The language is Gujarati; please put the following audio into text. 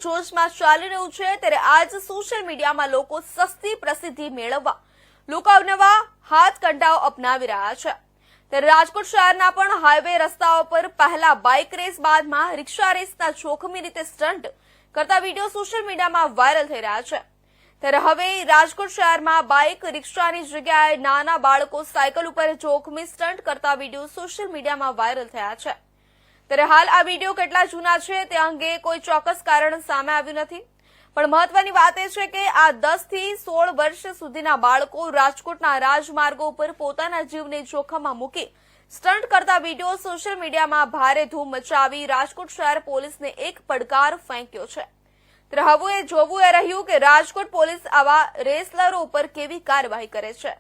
જોશમાં ચાલી રહ્યું છે ત્યારે આજ સોશિયલ મીડિયામાં લોકો સસ્તી પ્રસિદ્ધિ મેળવવા લોકો અવનવા હાથકંડાઓ અપનાવી રહ્યા છે ત્યારે રાજકોટ શહેરના પણ હાઈવે રસ્તાઓ પર પહેલા બાઇક રેસ બાદમાં રિક્ષા રેસના જોખમી રીતે સ્ટન્ટ કરતા વિડીયો સોશિયલ મીડિયામાં વાયરલ થઈ રહ્યા છે ત્યારે હવે રાજકોટ શહેરમાં બાઇક રિક્ષાની જગ્યાએ નાના બાળકો સાયકલ ઉપર જોખમી સ્ટન્ટ કરતા વિડીયો સોશિયલ મીડિયામાં વાયરલ થયા છે ત્યારે હાલ આ વિડીયો કેટલા જૂના છે તે અંગે કોઈ ચોક્કસ કારણ સામે આવ્યું નથી પણ મહત્વની વાત એ છે કે આ 10 થી 16 વર્ષ સુધીના બાળકો રાજકોટના રાજમાર્ગો ઉપર પોતાના જીવને જોખમમાં મૂકી સ્ટન્ટ કરતા વિડીયો સોશિયલ મીડિયામાં ભારે ધૂમ મચાવી રાજકોટ શહેર પોલીસને એક પડકાર ફેંક્યો છે ત્યારે હવે જોવું એ રહ્યું કે રાજકોટ પોલીસ આવા રેસલરો ઉપર કેવી કાર્યવાહી કરે છે।